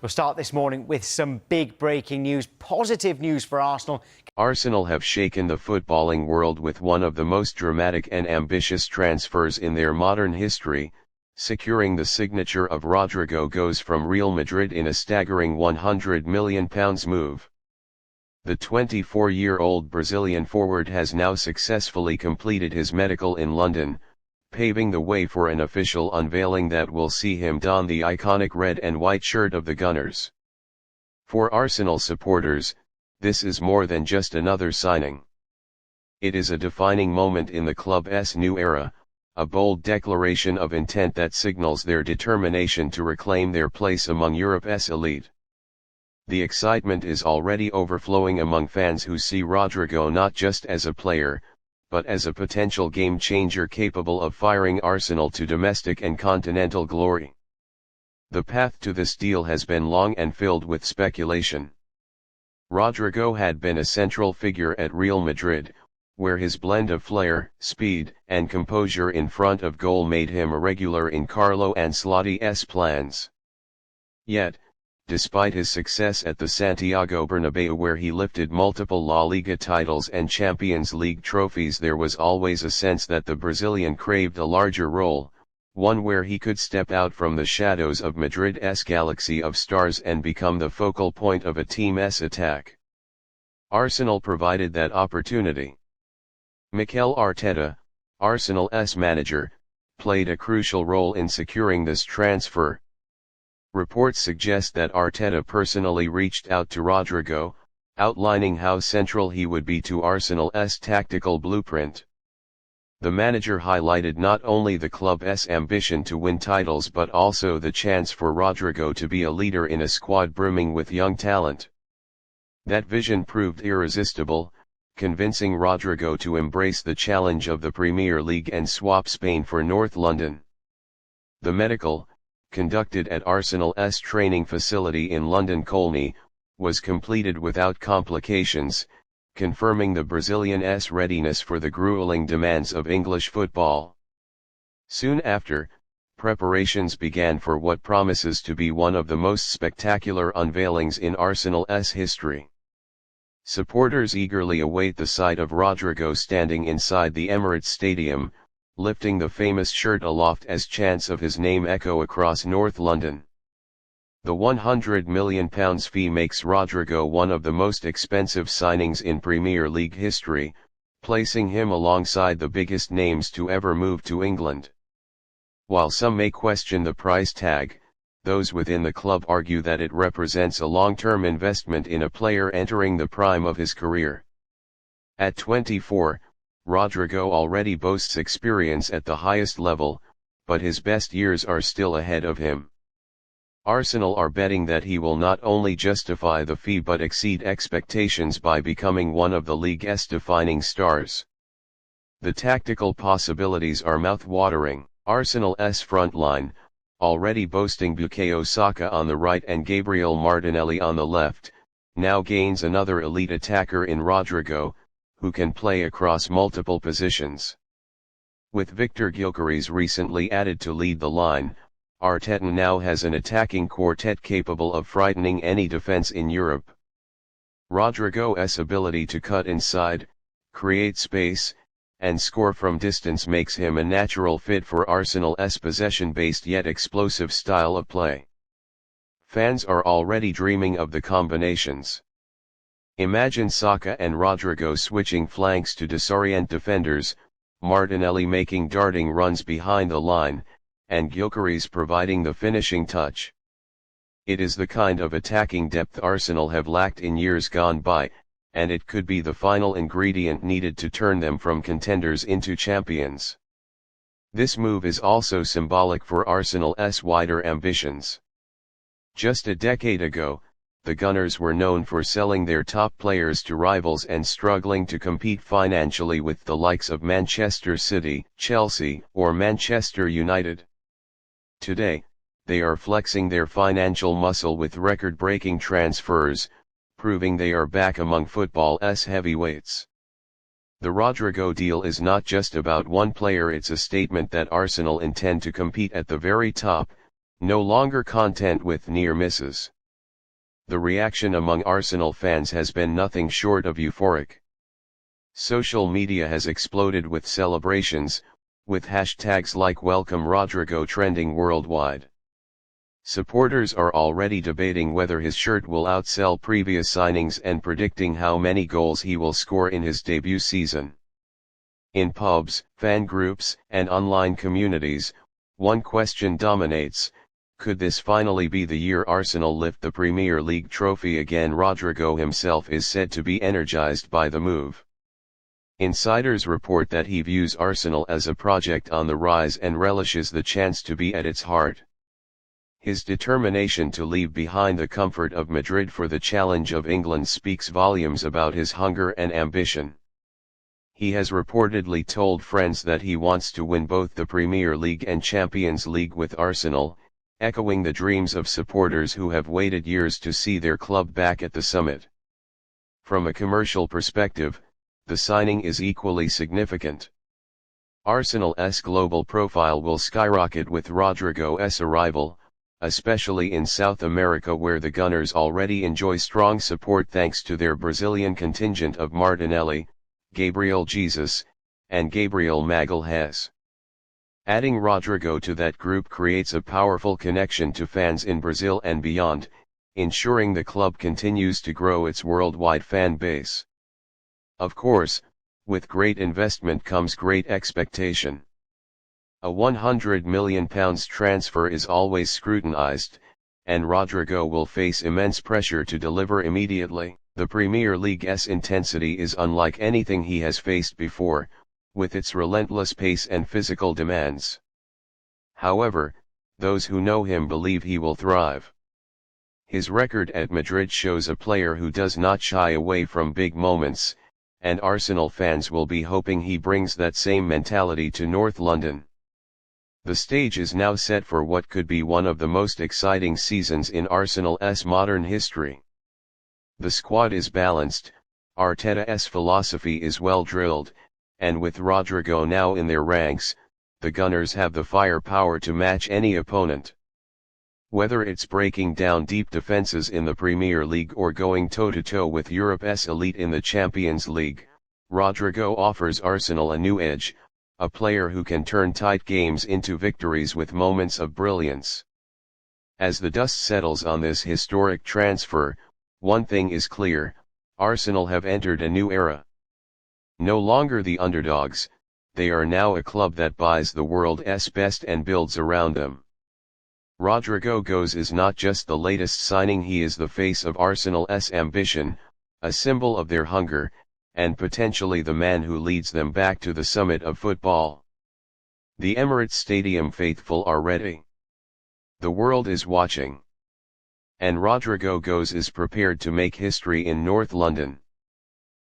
We'll start this morning with some big breaking news, positive news for Arsenal. Arsenal have shaken the footballing world with one of the most dramatic and ambitious transfers in their modern history, securing the signature of Rodrygo Goes from Real Madrid in a staggering £100 million move. The 24-year-old Brazilian forward has now successfully completed his medical in London, paving the way for an official unveiling that will see him don the iconic red and white shirt of the Gunners. For Arsenal supporters, this is more than just another signing. It is a defining moment in the club's new era, a bold declaration of intent that signals their determination to reclaim their place among Europe's elite. The excitement is already overflowing among fans who see Rodrygo not just as a player, but as a potential game-changer capable of firing Arsenal to domestic and continental glory. The path to this deal has been long and filled with speculation. Rodrygo had been a central figure at Real Madrid, where his blend of flair, speed, and composure in front of goal made him a regular in Carlo Ancelotti's plans. Yet, despite his success at the Santiago Bernabeu where he lifted multiple La Liga titles and Champions League trophies, there was always a sense that the Brazilian craved a larger role, one where he could step out from the shadows of Madrid's galaxy of stars and become the focal point of a team's attack. Arsenal provided that opportunity. Mikel Arteta, Arsenal's manager, played a crucial role in securing this transfer. Reports suggest that Arteta personally reached out to Rodrygo, outlining how central he would be to Arsenal's tactical blueprint. The manager highlighted not only the club's ambition to win titles but also the chance for Rodrygo to be a leader in a squad brimming with young talent. That vision proved irresistible, convincing Rodrygo to embrace the challenge of the Premier League and swap Spain for North London. The medical, conducted at Arsenal's training facility in London Colney, was completed without complications, confirming the Brazilian's readiness for the grueling demands of English football. Soon after, preparations began for what promises to be one of the most spectacular unveilings in Arsenal's history. Supporters eagerly await the sight of Rodrygo standing inside the Emirates Stadium, lifting the famous shirt aloft as chants of his name echo across North London. The £100 million fee makes Rodrygo one of the most expensive signings in Premier League history, placing him alongside the biggest names to ever move to England. While some may question the price tag, those within the club argue that it represents a long-term investment in a player entering the prime of his career. At 24, Rodrygo already boasts experience at the highest level, but his best years are still ahead of him. Arsenal are betting that he will not only justify the fee but exceed expectations by becoming one of the league's defining stars. The tactical possibilities are mouth-watering. Arsenal's front line, already boasting Bukayo Saka on the right and Gabriel Martinelli on the left, now gains another elite attacker in Rodrygo, who can play across multiple positions. With Victor Gyökeres recently added to lead the line, Arteta now has an attacking quartet capable of frightening any defense in Europe. Rodrygo's ability to cut inside, create space, and score from distance makes him a natural fit for Arsenal's possession-based yet explosive style of play. Fans are already dreaming of the combinations. Imagine Saka and Rodrygo switching flanks to disorient defenders, Martinelli making darting runs behind the line, and Gyökeres providing the finishing touch. It is the kind of attacking depth Arsenal have lacked in years gone by, and it could be the final ingredient needed to turn them from contenders into champions. This move is also symbolic for Arsenal's wider ambitions. Just a decade ago, the Gunners were known for selling their top players to rivals and struggling to compete financially with the likes of Manchester City, Chelsea, or Manchester United. Today, they are flexing their financial muscle with record-breaking transfers, proving they are back among football's heavyweights. The Rodrygo deal is not just about one player, it's a statement that Arsenal intend to compete at the very top, no longer content with near misses. the reaction among Arsenal fans has been nothing short of euphoric. Social media has exploded with celebrations, with hashtags like Welcome Rodrygo trending worldwide. Supporters are already debating whether his shirt will outsell previous signings and predicting how many goals he will score in his debut season. In pubs, fan groups, and online communities, one question dominates: could this finally be the year Arsenal lift the Premier League trophy again? Rodrygo himself is said to be energized by the move. Insiders report that he views Arsenal as a project on the rise and relishes the chance to be at its heart. His determination to leave behind the comfort of Madrid for the challenge of England speaks volumes about his hunger and ambition. He has reportedly told friends that he wants to win both the Premier League and Champions League with Arsenal, echoing the dreams of supporters who have waited years to see their club back at the summit. From a commercial perspective, the signing is equally significant. Arsenal's global profile will skyrocket with Rodrygo's arrival, especially in South America, where the Gunners already enjoy strong support thanks to their Brazilian contingent of Martinelli, Gabriel Jesus, and Gabriel Magalhães. Adding Rodrygo to that group creates a powerful connection to fans in Brazil and beyond, ensuring the club continues to grow its worldwide fan base. Of course, with great investment comes great expectation. A £100 million transfer is always scrutinized, and Rodrygo will face immense pressure to deliver immediately. The Premier League's intensity is unlike anything he has faced before, with its relentless pace and physical demands. However, those who know him believe he will thrive. His record at Madrid shows a player who does not shy away from big moments, and Arsenal fans will be hoping he brings that same mentality to North London. The stage is now set for what could be one of the most exciting seasons in Arsenal's modern history. The squad is balanced, Arteta's philosophy is well drilled, and with Rodrygo now in their ranks, the Gunners have the firepower to match any opponent. Whether it's breaking down deep defenses in the Premier League or going toe-to-toe with Europe's elite in the Champions League, Rodrygo offers Arsenal a new edge, a player who can turn tight games into victories with moments of brilliance. As the dust settles on this historic transfer, one thing is clear: Arsenal have entered a new era. No longer the underdogs, they are now a club that buys the world's best and builds around them. Rodrygo Goes is not just the latest signing, he is the face of Arsenal's ambition, a symbol of their hunger, and potentially the man who leads them back to the summit of football. The Emirates Stadium faithful are ready. The world is watching. And Rodrygo Goes is prepared to make history in North London.